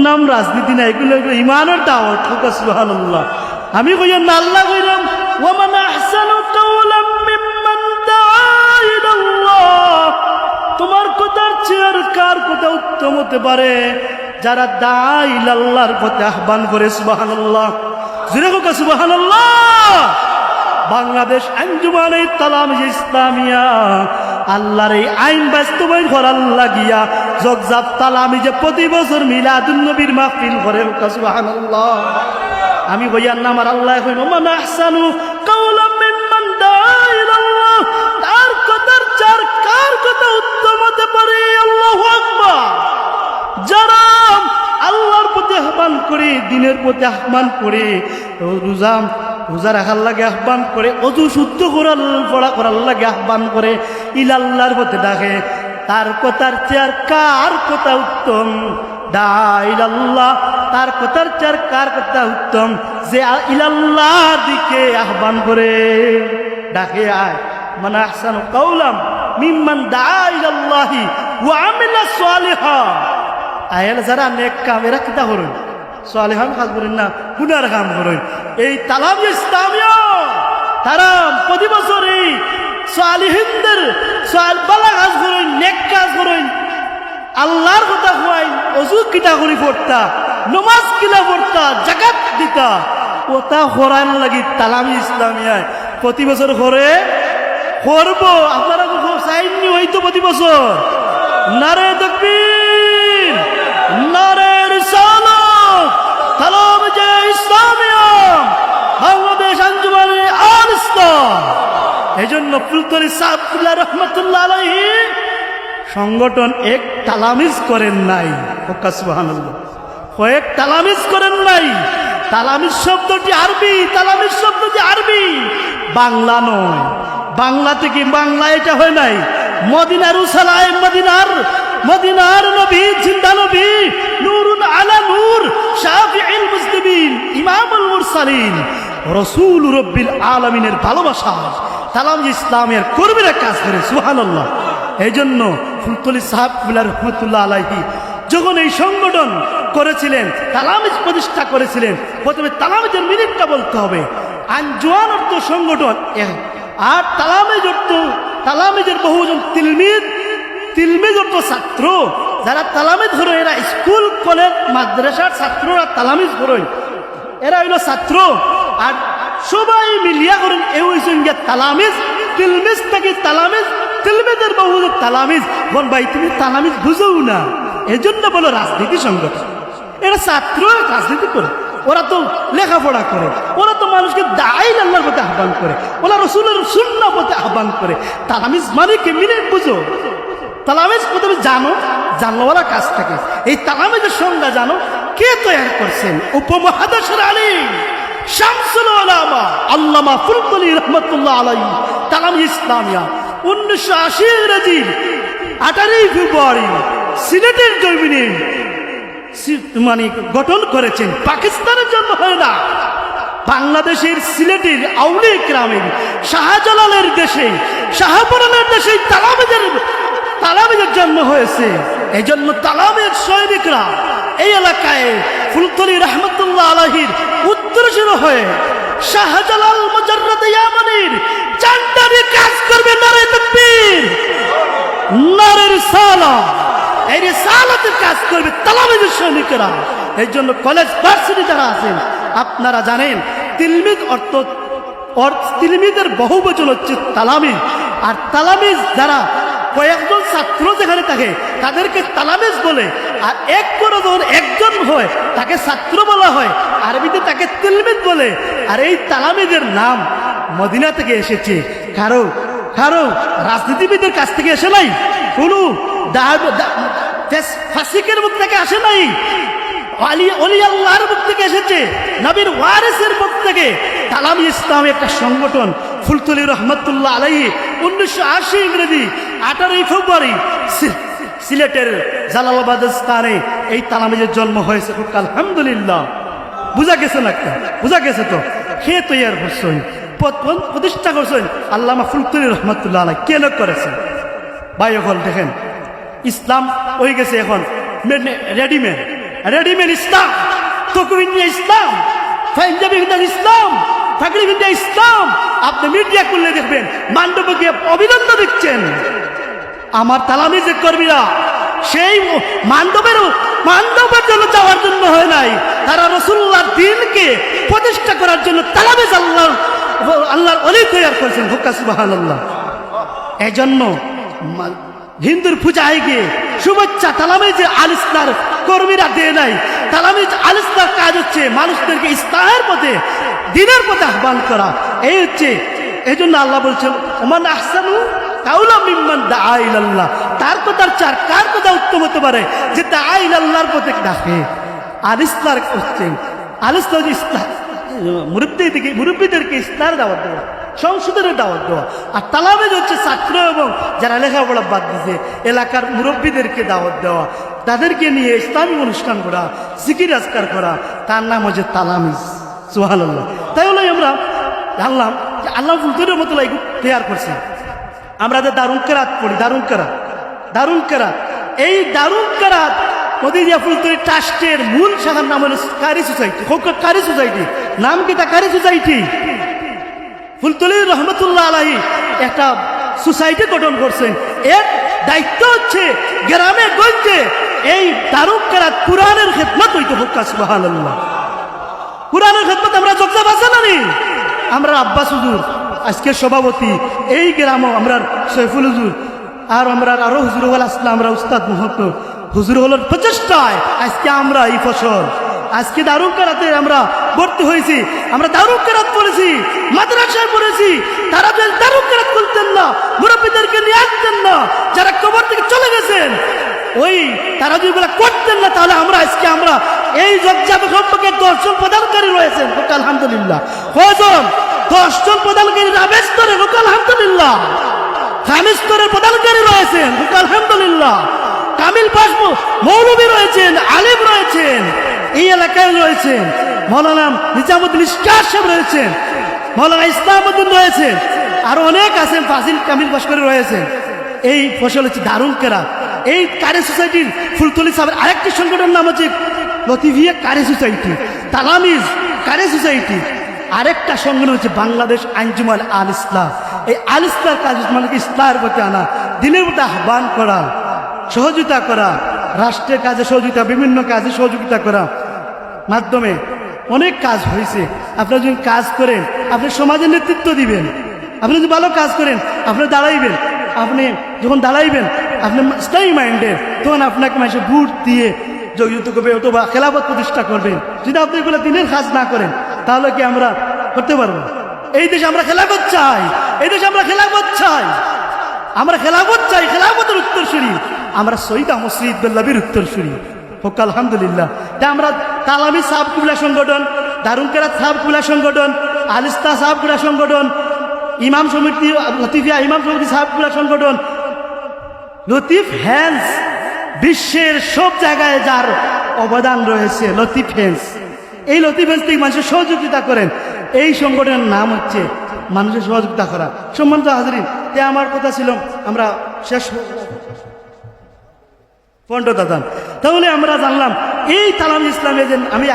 নাম রাজনীতি না, এগুলো এগুলো ইমানের দাওয়াত। সুবহানাল্লাহ। আমি কইয়া না, আল্লাহ কইলাম ওয়ামান আহসানু কাওলাম মিম্মান দাআ ইলাল্লাহ। তোমার কথার চেয়ে আর কার কথা উত্তম হতে পারে? যারা দাআ ইলাল্লাহর পথে আহ্বান করে। সুবহানাল্লাহ। জোরে হোক সুবহানাল্লাহ। বাংলাদেশ আঞ্জুমানে তালামিজ ইসলামিয়া আল্লাহর এই আইন বাস্তবায়ন করার লাগিয়া জগজাত তালামিজে প্রতি বছর মিলাদুন নবীর মাহফিল করে। সুবহানাল্লাহ। আমি বইয়ার নাম আর আল্লাহ কইল মান আহসানু কাওলাম মিম্মান দাআ ইলাল্লাহ। তার কথার চার কার কথা উত্তম হতে পারে? আল্লাহু আকবার। যারা আল্লাহর প্রতি আহ্বান করে, দিনের প্রতি আহ্বান করে, রোজা রাখার লাগে আহ্বান করে, অজু শুদ্ধ করার পড়া করার লাগে আহ্বান করে, ইলাল্লাহর পথে ডাকে, তার কথার চেয়ে কার কথা উত্তম? দাআ ইলাল্লাহ। তার কথার চেয়ে কার কথা উত্তম? যে ইলাল্লাহর দিকে আহ্বান করে, ডাকে আয়। মান আহসানু কাওলাম মিম্মান দাআ ইলাল্লাহি ওয়া আমিলা সালিহা। আয়াল যারা নেক কাম, এরা কিতা করেন? সালিহান কাজ করেন না, গুনার কাম করেন। এই তালামিজ ইসলামিয়া তারা প্রতি বছর এই সালিহিনদের বালা কাজ করেন, নেক কাজ করেন, আল্লাহর কথা কয়, অজু কিতা করি পড়তা, নমাজ কিলা পড়তা, যাকাত দিতা, ওটা করার লাগি তালামিজ ইসলামিয়ায় প্রতি বছর করে করব। আপনারা চাইনি হয়তো প্রতি বছর। নারে তাকবীর, নারে রিসালাত, তালামিজ ইসলামিয়া বাংলাদেশ আঞ্জুমানে আল ইসলাম। এই জন্য ফুলতলি সাহেবুল্লাহ রহমতুল্লাহ আলাইহি সংগঠন এক তালামিজ করেন নাই। সুবহানাল্লাহ। কয়েক তালামিজ করেন নাই। তালামিজ শব্দটি আরবি, তালামিজ শব্দটি আরবি, বাংলা নয়। বাংলা থেকে বাংলা এটা হয় নাই। মদিনার উসালায় মদিনার নবী, জিন্দা নবী, নূরুন আলা নূর, শাফিউল মুসলিমিন, ইমামুল মুরসালিন, রাসূল রাব্বিল আলামিনের ভালোবাসা তালামিজ ইসলামের কর্মীরা কাজ করে। সুবহানাল্লাহ। এই জন্য ফুলতলি সাহেবুল্লাহ রহমতুল্লাহ আলাইহি যখন এই সংগঠন করেছিলেন, তালামিজ প্রতিষ্ঠা করেছিলেন, প্রথমে তালামিজের মিনিটটা বলতে হবে। আঞ্জুমান অর্থ সংগঠন, আর তালামিজ অর্থ তালামিজের বহুজন তিলমিজ অর্থ ছাত্র। যারা তালামিজ ধরো, এরা স্কুল কলেজ মাদ্রাসার ছাত্ররা তালামিজ ধরো, এরা হইল ছাত্র। আর সবাই মিলিয়া করেন এ হইছেন গিয়া তালামিজ। তিলমিজ থেকে তালামিজ, তিলমিজের বহুজন তালামিজ। বোন ভাই, তুমি তালামিজ বুঝো না, এজন্য বলো রাজনীতি সংগঠন। এরা ছাত্র রাজনীতি করে, ওরা তো লেখাপড়া করে, ওরা তো মানুষকে দাআ ইলাল্লাহর পথে আহ্বান করে, ওরা রাসূলের সুন্নাহ পথে আহ্বান করে। তালামিজ মানে কি মিনিট বুঝো? তালামিজ প্রথমে জানওয়ালা কাজ থাকে। এই তালামিজের সংজ্ঞা জানো, কে তৈরি করছেন? উপমহাদেশের আলিম শামসুল উলামা আল্লামা ফুলতলি রহমতুল্লাহ আলাইহি তালামিজ ইসলামিয়া 1980 ইংরেজি 18 ফেব্রুয়ারি সিলেটের জমিনে মানে গঠন করেছেন। পাকিস্তানের জন্য হয় না, বাংলাদেশের সিলেটের আউলিয়া কেরামের শাহজালালের দেশে, শাহপুরানের দেশে তালামিজের জন্ম হয়েছে। এই জন্য তালামিজ সৈনিকরা এই এলাকায় ফুলতলি রহমতুল্লাহ আলাইহির উত্তরসূরি হয়ে শাহজালাল মুজাররদ ইয়ামানির চান্দারি কাজ করবে। নারে তাকবীর, নারে রিসালাত। এই রিসালাতের কাজ করবে তালামিজের সৈনিকরা। এই জন্য কলেজ ভার্সিটি যারা আছেন, আপনারা জানেন তিলমিজ অর্থ তিলমিজের বহুবচন হচ্ছে তালামিজ। আর তালামিজ যারা কয়েকজন ছাত্র যেখানে থাকে তাদেরকে তালামিজ বলে। আর এক করে যখন একজন হয় তাকে ছাত্র বলা হয়, আরবিতে তাকে তিলমিজ বলে। আর এই তালামিজের নাম মদিনা থেকে এসেছে। কারো রাজনীতিবিদের কাছ থেকে এসে নাই, কোনো ফাসিকের মুখ থেকে আসে নাই, ওলি আল্লাহর মুখ থেকে এসেছে, নবীর ওয়ারিসের মুখ থেকে। তালামিজ ইসলাম একটা সংগঠন। ফুলতলি রহমতুল্লাহ আলাইহি 1980 ইংরেজি 18 ফেব্রুয়ারি সিলেটের জালালাবাদ স্থানে এই তালামিজের জন্ম হয়েছে। আলহামদুলিল্লাহ। বুঝা গেছে না? বুঝা গেছে তো? কে তৈরি করছেন, প্রতিষ্ঠা করছেন? আল্লামা ফুলতলি রহমতুল্লাহ আলাইহি। কে লোক করেছেন ভাই? এখন দেখেন ইসলাম হয়ে গেছে এখন রেডিমেড। রেডিমেড ইসলাম, তকুবিন্দিয়া ইসলাম, পাঞ্জাবি ভিন্দার ইসলাম, ফাকরি ভিন্দিয়া ইসলাম। আপনি মিডিয়া খুললে দেখবেন মান্ডবকে অভিনন্দন দিচ্ছেন। আমার তালামিজের কর্মীরা সেই মান্ডবের জন্য যাওয়ার জন্য হয় নাই, তারা রাসূলুল্লাহর দ্বীনকে প্রতিষ্ঠা করার জন্য তালামিজ আল্লাহর ওলি তৈরি করেছেন। হুক্কা সুবহানাল্লাহ। এই জন্য হিন্দুর পূজায় গিয়ে শুভেচ্ছা তালামিজ আল ইসলার কর্মীরা দেয় নাই। তালামিজ আল ইসলার কাজ হচ্ছে মানুষদেরকে ইসলামের পথে, দ্বীনের পথে আহ্বান করা। এই হচ্ছে, এই জন্য আল্লাহ বলছেন ওমান আহসানু কাওলাম মিম্মান দাআ ইলাল্লাহ। তার কথার চার কার কথা উত্তম হতে পারে যে দাআ ইলাল্লাহর পথে ডাকে। আল ইসলার হচ্ছে আল ইসলার ইসলাম মুরব্বীদেরকে ইসলার দাওয়াত দেওয়া, সংসদের দাওয়াত দেওয়া। আর তালামিজ হচ্ছে ছাত্র এবং যারা লেখাপড়া বাদ দিয়েছে এলাকার মুরব্বীদেরকে দাওয়াত দেওয়া, তাদেরকে নিয়ে ইসলামী অনুষ্ঠান করা, জিকির আজকার করা, তার নাম হচ্ছে তালামিজ। সুবহানাল্লাহ। তাই হলো আমরা জানলাম যে আল্লাহ ফুলতুরের মতো ক্লিয়ার করছে। আমরা যে দারুন কেরাত পড়ি, দারুন কেরাত, এই দারুন কেরাত মদিনা ফুলতুরি ট্রাস্টের মূল শাখার নাম হলো কারি সোসাইটি। কারি সোসাইটি নাম কি? তা কারি সোসাইটি। ফুলতুলি রহমতুল্লাহ আলাইহি একটা সোসাইটি গঠন করছেন। এর দায়িত্ব হচ্ছে গ্রামে গঞ্জে এই দারুন কেরাত কুরআনের খেদমত হইতে। হুক্কা সুবহানাল্লাহ। কুরআনের খেদমত আমরা যোগদান আছে না নি? আমরা আব্বাস হুজুর আজকের সভাপতি, এই গ্রামও আমরা সৈফুল হুজুর, আর আমরা আরো হুজুর হল আসলাম, আমরা উস্তাদ মুহূর্ত হুজুর হল প্রচেষ্টায় আজকে আমরা এই ফসল, আজকে দারুন কেরাতে আমরা ভর্তি হয়েছি। আমরা দারুন কেরাত পড়েছি, মাদ্রাসায় পড়েছি। তারা যে দারুন কেরাত করতেন না, মুরব্বীদেরকে নিয়ে আসতেন না, যারা কবর থেকে চলে গেছেন, ওই তারা যদি এগুলো করতেন না, তাহলে আমরা আজকে আমরা এই জগজাবে সম্পর্কে 10 জন প্রদানকারী রয়েছেন। আলহামদুলিল্লাহ। কয়জন? 10 জন প্রদানকারী রাবেশ স্তরে। আলহামদুলিল্লাহ। খামিস স্তরের প্রদানকারী রয়েছেন। আলহামদুলিল্লাহ। কামিল পাশ মৌলবী রয়েছেন, আলিম রয়েছেন, এই এলাকায় রয়েছেন। মৌলানা নিজামুদ্দিন ইস্কার সাহেব রয়েছেন, মৌলানা ইসলামউদ্দিন রয়েছেন, আরো অনেক আছেন, ফাজিল কামিল পাশ করে রয়েছেন। এই ফসল হচ্ছে দারুন কেরাত। এই কারি সোসাইটির ফুলতলি সাহেবের আরেকটি সংগঠনের নাম হচ্ছে লতিফিয়া কারি সোসাইটি, তালামিজ কারি সোসাইটি। আরেকটা সংগঠন হচ্ছে বাংলাদেশ আঞ্জুমান আল ইসলাম। এই আল ইসলার কাজ মানে ইসলামের প্রতি আনা, দিনের প্রতি আহ্বান করা, সহযোগিতা করা, রাষ্ট্রের কাজে সহযোগিতা, বিভিন্ন কাজে সহযোগিতা করা মাধ্যমে অনেক কাজ হয়েছে। আপনারা যদি কাজ করেন, আপনি সমাজের নেতৃত্ব দিবেন। আপনি যদি ভালো কাজ করেন, আপনি দাঁড়াইবেন। আপনি যখন দাঁড়াইবেন, আপনি স্টাই মাইন্ডের, তখন আপনাকে মানুষের ভোট দিয়ে যোগ্যতা করবে অথবা খেলাফত প্রতিষ্ঠা করবেন। যদি আপনি এগুলো দিনের কাজ না করেন, তাহলে কি আমরা করতে পারবো? এই দেশে আমরা খেলাফত চাই, এই দেশে আমরা খেলাফত চাই, আমরা খেলাফত চাই, খেলাফতের উত্তরসূরি। আমরা শহীদ আহমদ শহীদ বেল্লাবির উত্তরসূরি। হোক আলহামদুলিল্লাহ। তা আমরা তালামি সাহাব কুবলা সংগঠন, দারুন কেরাত সাহাব কুবলা সংগঠন, আলিস্তা সাহাব কুবলা সংগঠন, ইমাম সমিতি লতিফিয়া ইমাম সমিতি সাহাব কুবলা সংগঠন, লতিফ হ্যান্স, বিশ্বের সব জায়গায় যার অবদান রয়েছে লতিফ হ্যান্স। এই লতিফ হ্যান্স থেকে মানুষের সহযোগিতা করেন। এই সংগঠনের নাম হচ্ছে মানুষের সহযোগিতা করা। সম্মানিত হাজরিন, এ আমার কথা ছিল। আমরা শেষ পণ্ড দাদান, তাহলে আমরা জানলাম এই তালামিজ ইসলামে যে আমি